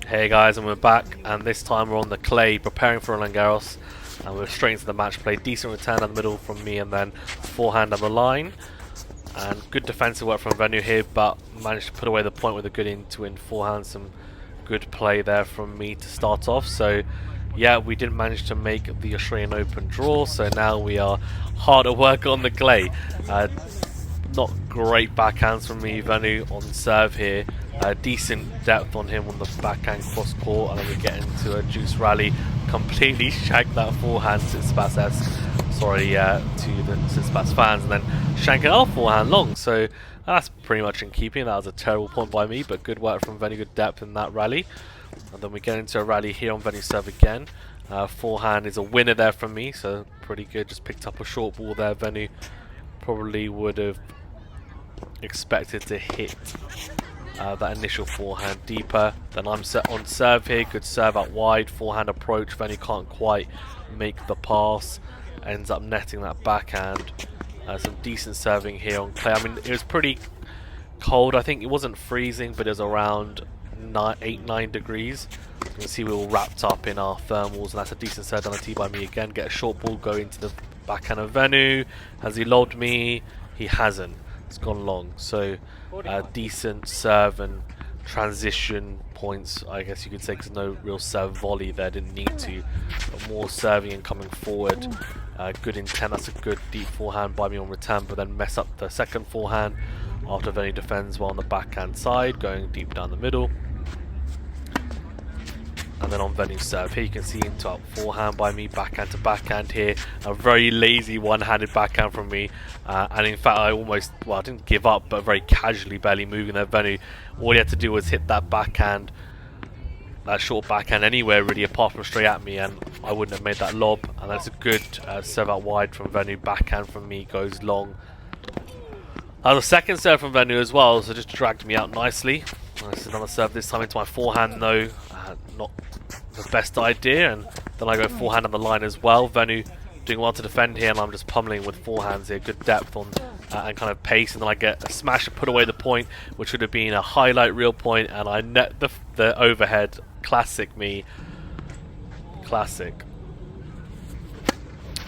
Hey guys, and we're back, and this time we're on the clay preparing for Roland Garros, and we're straight into the match play. Decent return down the middle from me, and then forehand down the line, and good defensive work from Venu here, but managed to put away the point with a good in-to-win forehand. Some good play there from me to start off. So yeah, we didn't manage to make the Australian Open draw, so now we are hard at work on the clay. Not great backhands from me, Venu on serve here. Decent depth on him on the backhand cross court, and then we get into a juice rally. Completely shanked that forehand Tsitsipas-esque. Sorry to the Tsitsipas fans, and then shanking our forehand long. So that's pretty much in keeping. That was a terrible point by me, but good work from Venu, good depth in that rally. And then we get into a rally here on Venu's serve again. Forehand is a winner there from me, so pretty good. Just picked up a short ball there. Venu probably would have expected to hit that initial forehand deeper. Then I'm set on serve here. Good serve out wide. Forehand approach. Venu can't quite make the pass. Ends up netting that backhand. Some decent serving here on clay. I mean, it was pretty cold. I think it wasn't freezing, but it was around 8-9 degrees. You can see we're all wrapped up in our thermals, and that's a decent serve on the tee by me again. Get a short ball, go into the backhand of Venu. Has he lobbed me? He hasn't. It's gone long. So decent serve and transition points, I guess you could say, because no real serve volley there, didn't need to, but more serving and coming forward. Good intent. That's a good deep forehand by me on return, but then mess up the second forehand after Venu defends well on the backhand side, going deep down the middle. And then on Venu's serve here, you can see into out forehand by me, backhand to backhand here. A very lazy one-handed backhand from me. And in fact, I almost, well, I didn't give up, but very casually, barely moving there. Venu, all he had to do was hit that backhand, that short backhand anywhere really, apart from straight at me, and I wouldn't have made that lob. And that's a good serve out wide from Venu. Backhand from me goes long. The second serve from Venu as well, so just dragged me out nicely. This is another serve, this time into my forehand though. Not the best idea, and then I go forehand on the line as well. Venu doing well to defend here, and I'm just pummeling with forehands here. Good depth on and kind of pace, and then I get a smash to put away the point, which would have been a highlight reel point, and I net the overhead. Classic me. Classic.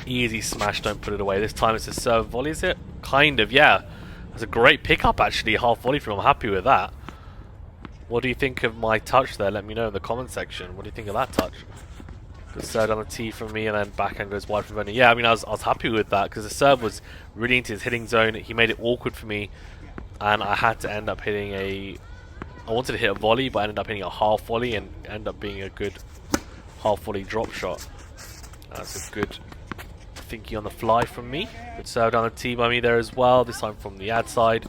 Easy smash, don't put it away. This time it's a serve volley, is it? Kind of, yeah. It's a great pickup actually, half volley from him. I'm happy with that. What do you think of my touch there? Let me know in the comment section. What do you think of that touch? Good serve on the tee from me, and then backhand goes wide from Venu. Yeah, I mean, I was happy with that because the serve was really into his hitting zone. He made it awkward for me, and I had to end up hitting a... I wanted to hit a volley, but I ended up hitting a half volley, and ended up being a good half volley drop shot. That's a good thinking on the fly from me. Good serve down the tee by me there as well, this time from the ad side.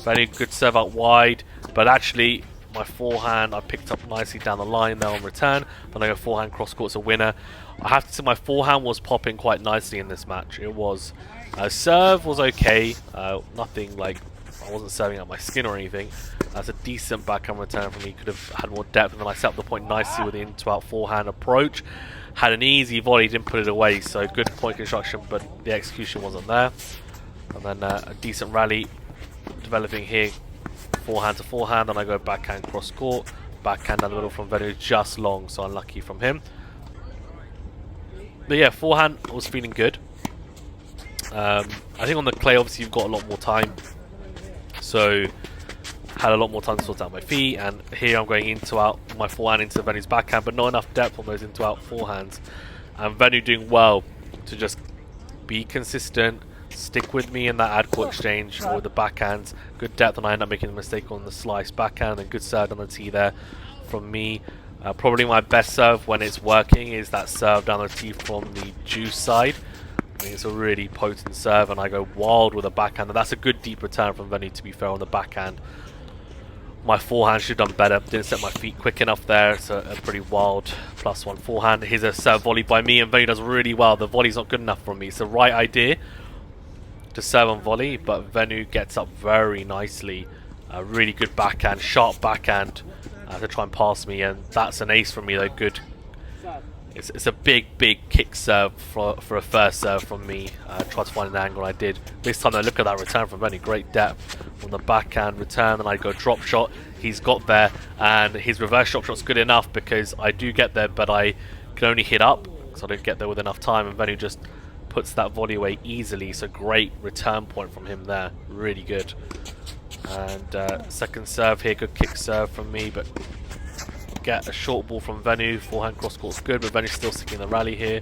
Very good serve out wide, but actually my forehand I picked up nicely down the line there on return. Then I go forehand cross court's a winner. I have to say my forehand was popping quite nicely in this match. It was. Serve was okay, nothing like I wasn't serving up my skin or anything. That's a decent backhand return from me. Could have had more depth, and then I set up the point nicely with the into out forehand approach. Had an easy volley, didn't put it away, so good point construction, but the execution wasn't there. And then a decent rally developing here, forehand to forehand, and I go backhand cross court, backhand down the middle from Venu, just long, so unlucky from him. But yeah, forehand I was feeling good. I think on the clay obviously you've got a lot more time, so had a lot more time to sort out my feet, and here I'm going into out my forehand into Venu's backhand, but not enough depth on those into out forehands. And Venu doing well to just be consistent, stick with me in that ad court exchange with the backhands. Good depth, and I end up making a mistake on the slice backhand, and good serve on the tee there from me. Probably my best serve when it's working is that serve down the tee from the juice side. I think it's a really potent serve, and I go wild with a backhand, and that's a good deep return from Venu, to be fair, on the backhand. My forehand should have done better. Didn't set my feet quick enough there. So a pretty wild +1 forehand. Here's a serve volley by me, and Venu does really well. The volley's not good enough from me. It's the right idea to serve on volley, but Venu gets up very nicely. A really good backhand, sharp backhand to try and pass me, and that's an ace from me though. Good It's a big kick serve for a first serve from me. Tried to find an angle, I did. This time, though, look at that return from Benny. Great depth on the backhand return, and I go drop shot. He's got there, and his reverse drop shot's good enough because I do get there, but I can only hit up because I don't get there with enough time, and Benny just puts that volley away easily. So great return point from him there. Really good. And second serve here, good kick serve from me, but get a short ball from Venu. Forehand cross court's good, but Venu's still sticking the rally here.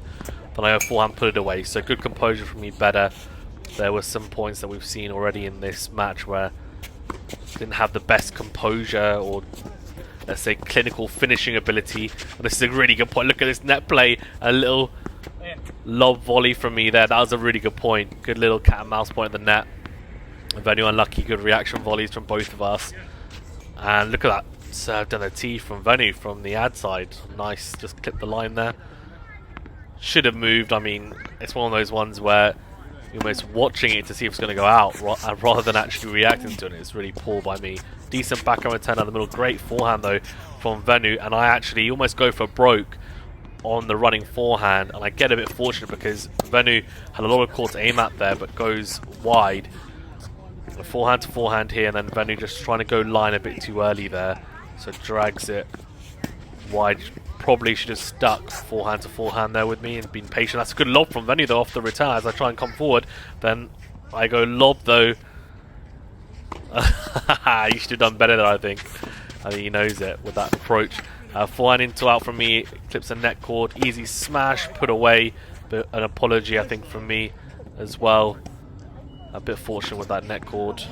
Then I go forehand, put it away. So good composure from me, better. There were some points that we've seen already in this match where didn't have the best composure or, let's say, clinical finishing ability. And this is a really good point. Look at this net play. A little lob volley from me there. That was a really good point. Good little cat and mouse point in the net. Venu unlucky. Good reaction volleys from both of us. And look at that. Served on a tee from Venu from the ad side. Nice, just clipped the line there. Should have moved. I mean, it's one of those ones where you're almost watching it to see if it's going to go out rather than actually reacting to it. It's really poor by me. Decent backhand return out the middle. Great forehand though from Venu, and I actually almost go for broke on the running forehand, and I get a bit fortunate because Venu had a lot of court to aim at there, but goes wide. Forehand to forehand here, and then Venu just trying to go line a bit too early there. So drags it wide. Probably should have stuck forehand to forehand there with me and been patient. That's a good lob from Venu though off the return as I try and come forward. Then I go lob though. He should have done better there, I think. I think he knows it with that approach. Forehand into out from me. Clips a net cord. Easy smash. Put away. But an apology I think from me as well. A bit fortunate with that net cord.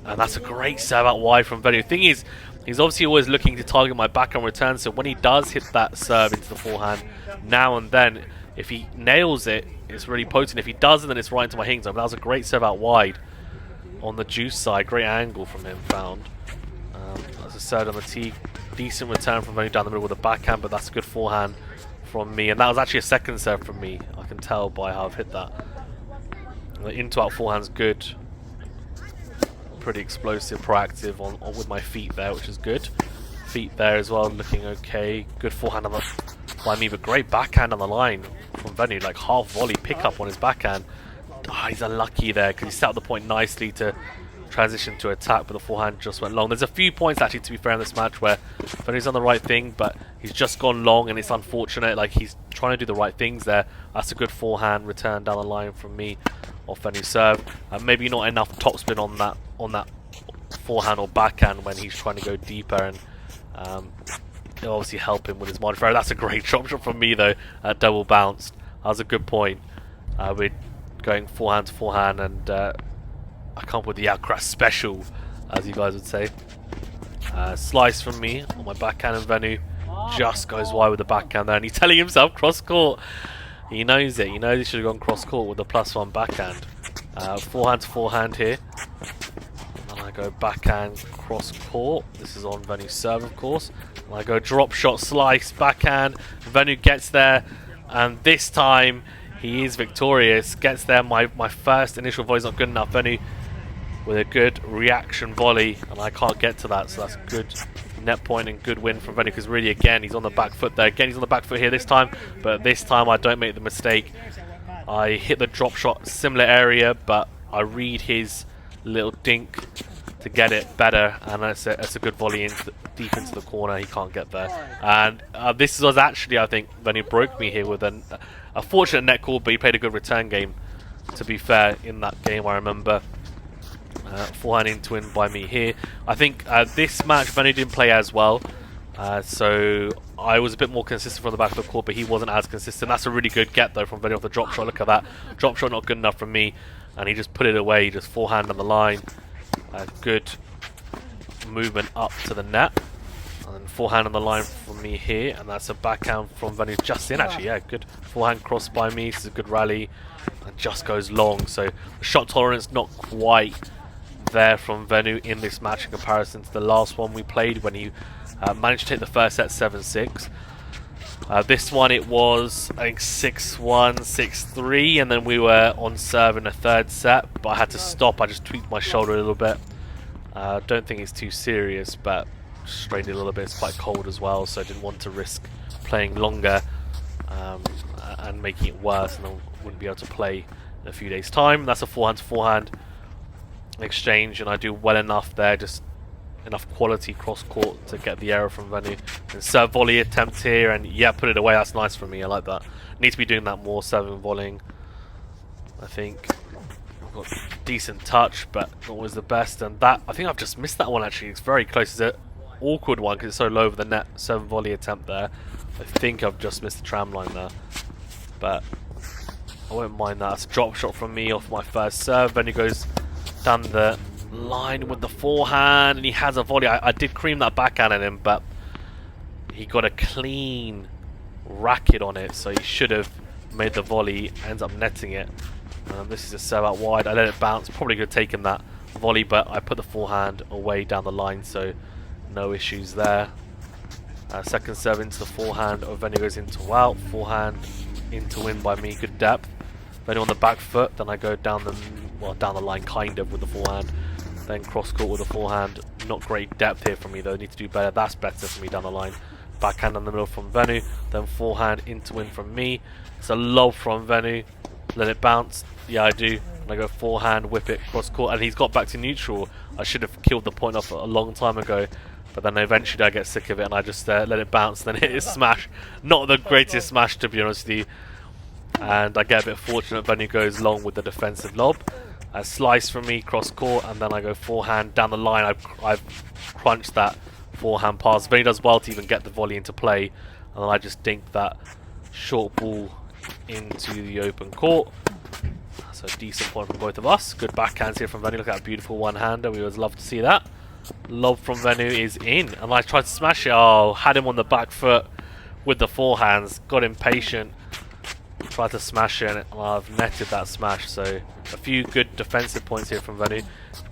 And that's a great serve out wide from Venu. The thing is, he's obviously always looking to target my backhand return, so when he does hit that serve into the forehand, now and then, if he nails it, it's really potent. If he doesn't, then it's right into my hitting zone. That was a great serve out wide on the juice side. Great angle from him found. That's a serve on the tee. Decent return from Venu down the middle with a backhand, but that's a good forehand from me. And that was actually a second serve from me. I can tell by how I've hit that. The into-out forehand's good. Pretty explosive, proactive on with my feet there, which is good. Feet there as well, looking okay. Good forehand on the, by me, but great backhand on the line from Venu. Like half volley pickup on his backhand. He's unlucky there because he set up the point nicely to transition to attack, but the forehand just went long. There's a few points actually, to be fair, in this match where Venu's done the right thing, but he's just gone long, and it's unfortunate. Like he's trying to do the right things there. That's a good forehand return down the line from me off Venu's serve. Maybe not enough topspin on that forehand or backhand when he's trying to go deeper, and it'll obviously help him with his modifier. That's a great drop shot from me though, double bounced. That was a good point. We're going forehand to forehand, and I come up with the outcrash special, as you guys would say. Slice from me on my backhand, and Venu just goes wide with the backhand there, and he's telling himself cross court. He knows it. He knows he should have gone cross court with the +1 backhand. Forehand to forehand here. And I go backhand cross court. This is on Venu's serve, of course. And I go drop shot slice backhand. Venu gets there, and this time he is victorious. Gets there. My first initial volley is not good enough. Venu with a good reaction volley, and I can't get to that. So that's good net point and good win from Venu, because really, again, he's on the back foot there. Again, he's on the back foot here this time, but this time I don't make the mistake. I hit the drop shot, similar area, but I read his little dink to get it better, and that's a good volley deep into the corner. He can't get there. And this was actually, I think, Venu broke me here with a fortunate net call, but he played a good return game, to be fair, in that game, I remember. Forehand into win by me here. I think this match Venu didn't play as well, so I was a bit more consistent from the back of the court, but he wasn't as consistent. That's a really good get though from Venu off the drop shot. Look at that. Drop shot not good enough from me, and he just put it away. Just forehand on the line. Good movement up to the net, and then forehand on the line from me here, and that's a backhand from Venu just in actually. Yeah, good forehand cross by me. This is a good rally, and just goes long. So the shot tolerance not quite there from Venu in this match in comparison to the last one we played when he managed to take the first set 7-6. This one it was, I think, 6-1, 6-3, and then we were on serve in the third set, but I had to stop. I just tweaked my shoulder a little bit. Don't think it's too serious, but strained it a little bit. It's quite cold as well, so I didn't want to risk playing longer. and making it worse, and I wouldn't be able to play in a few days' time. That's a forehand to forehand exchange, and I do well enough there, just enough quality cross court to get the error from Venu. And serve volley attempt here, and yeah, put it away. That's nice for me. I like that. Need to be doing that more, serving volleying. I think I've got decent touch, but not always the best. And that, I think I've just missed that one actually. It's very close. It's an awkward one because it's so low over the net. Serve volley attempt there. I think I've just missed the tram line there, but I won't mind that. It's a drop shot from me off my first serve. Then he goes down the line with the forehand, and he has a volley. I did cream that backhand at him, but he got a clean racket on it, so he should have made the volley. Ends up netting it. This is a serve out wide. I let it bounce. Probably could have taken that volley, but I put the forehand away down the line, so no issues there. Second serve into the forehand. Venu goes into out. Forehand into win by me. Good depth. Venu on the back foot. Then I go down the line kind of with the forehand. Then cross court with the forehand. Not great depth here for me though. Need to do better. That's better for me down the line. Backhand in the middle from Venu. Then forehand into win from me. It's a lob from Venu. Let it bounce. Yeah, I do. And I go forehand, whip it cross court, and he's got back to neutral. I should have killed the point off a long time ago. But then eventually I get sick of it and I just let it bounce, then hit his smash. Not the greatest smash, to be honest with you. And I get a bit fortunate. Venu goes long with the defensive lob. A slice from me, cross court, and then I go forehand down the line. I've crunched that forehand pass. Venu does well to even get the volley into play. And then I just dink that short ball into the open court. So a decent point from both of us. Good backhands here from Venu. Look at that beautiful one-hander. We always love to see that. Lob from Venu is in, and I tried to smash it. Oh, had him on the back foot with the forehands. Got impatient. Tried to smash it, and I've netted that smash. So a few good defensive points here from Venu.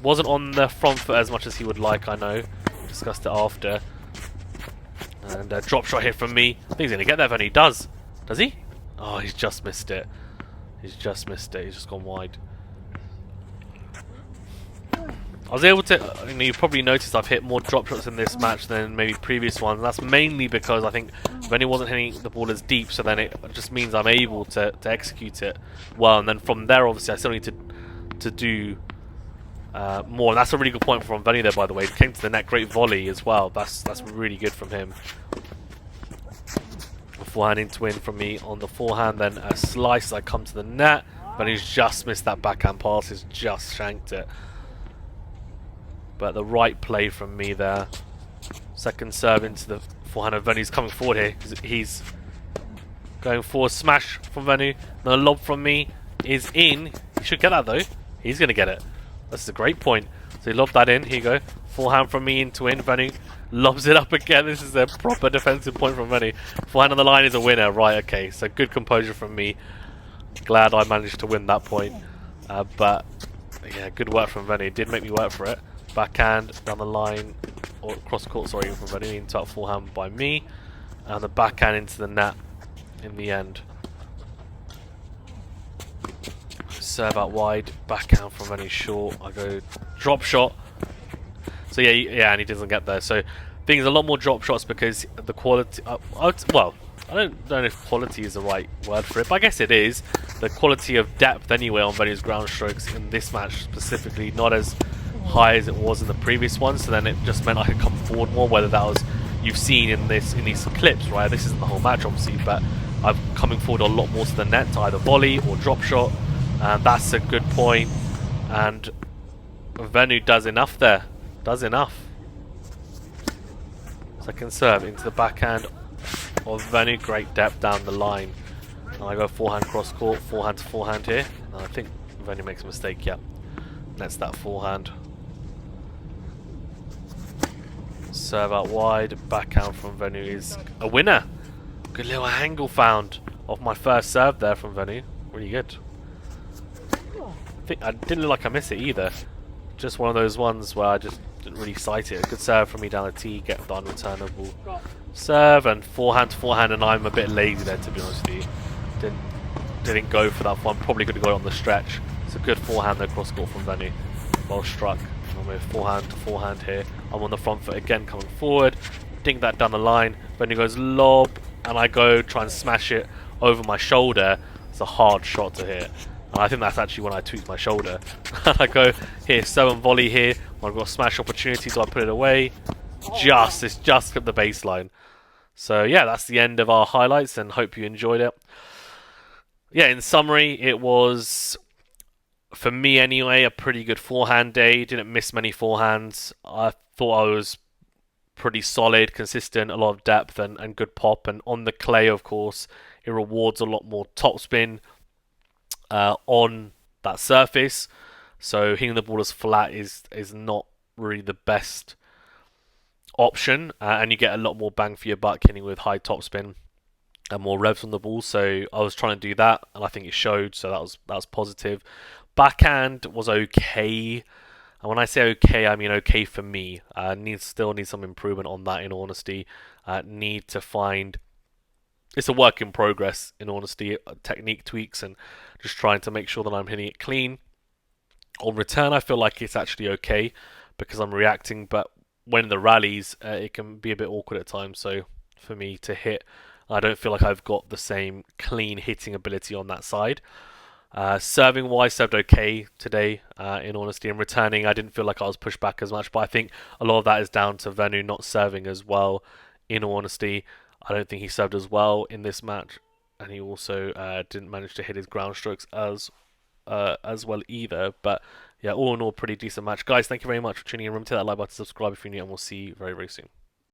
Wasn't on the front foot as much as he would like, I know. Discussed it after. And a drop shot here from me. I think he's going to get there, Venu. He does. Does he? Oh, he's just missed it. He's just missed it. He's just gone wide. I was able to, you probably noticed I've hit more drop shots in this match than maybe previous ones. That's mainly because I think Venu wasn't hitting the ball as deep, so then it just means I'm able to execute it well. And then from there, obviously, I still need to do more. And that's a really good point from Venu there, by the way. He came to the net, great volley as well. That's really good from him. Forehand into win from me on the forehand, then a slice as I come to the net. Venu's just missed that backhand pass. He's just shanked it. But the right play from me there. Second serve into the forehand of Venu's coming forward here. He's going for smash from Venu. The lob from me is in. He should get that though. He's going to get it. This is a great point. So he lobbed that in. Here you go. Forehand from me into win. Venu lobs it up again. This is a proper defensive point from Venu. Forehand on the line is a winner. Right, okay. So good composure from me. Glad I managed to win that point. But yeah, good work from Venu. Did make me work for it. Backhand down the line, or cross court, sorry, from Venu into that forehand by me, and the backhand into the net in the end. Serve out wide, backhand from Venu short. I go drop shot. So yeah, and he doesn't get there. So I think there's a lot more drop shots because the quality. Well, I don't know if quality is the right word for it, but I guess it is. The quality of depth anyway on Venu's ground strokes in this match specifically, not as high as it was in the previous one, so then it just meant I could come forward more, whether that was you've seen in these clips, right? This isn't the whole match obviously, but I'm coming forward a lot more to the net to either volley or drop shot, and that's a good point. And Venu does enough there. Does enough. Second serve into the backhand of Venu, great depth down the line. And I go forehand cross court, forehand to forehand here. And I think Venu makes a mistake, yeah. Nets that forehand. Serve out wide, backhand from Venu is a winner. Good little angle found off my first serve there from Venu. Really good. I didn't look like I missed it either. Just one of those ones where I just didn't really sight it. A good serve from me down the tee, get the unreturnable serve, and forehand to forehand, and I'm a bit lazy there, to be honest with you. Didn't go for that one. Probably could have got it on the stretch. It's a good forehand there, cross court from Venu. Well struck. I'm with forehand to forehand here. I'm on the front foot again, coming forward. Dink that down the line. Venu goes lob, and I go try and smash it over my shoulder, it's a hard shot to hit. And I think that's actually when I tweaked my shoulder. And I go here, 7 volley here. I've got a smash opportunity, so I put it away. It's just at the baseline. So yeah, that's the end of our highlights, and hope you enjoyed it. Yeah, in summary, it was, for me anyway, a pretty good forehand day. Didn't miss many forehands. I thought I was pretty solid, consistent, a lot of depth, and good pop. And on the clay, of course, it rewards a lot more topspin on that surface. So hitting the ball as flat is not really the best option, and you get a lot more bang for your buck hitting with high topspin and more revs on the ball. So I was trying to do that, and I think it showed. So that was positive. Backhand was okay. And when I say okay, I mean okay for me. Still need some improvement on that, in honesty. Need to find... It's a work in progress, in honesty. Technique tweaks and just trying to make sure that I'm hitting it clean. On return, I feel like it's actually okay because I'm reacting, but when the rallies, it can be a bit awkward at times. So for me to hit, I don't feel like I've got the same clean hitting ability on that side. Serving wise, served okay today, in honesty. And returning, I didn't feel like I was pushed back as much, but I think a lot of that is down to Venu not serving as well, in honesty. I don't think he served as well in this match, and he also didn't manage to hit his ground strokes as well either. But yeah, all in all, pretty decent match. Guys, thank you very much for tuning in. Remember to hit that like button, subscribe if you're new, and we'll see you very, very soon.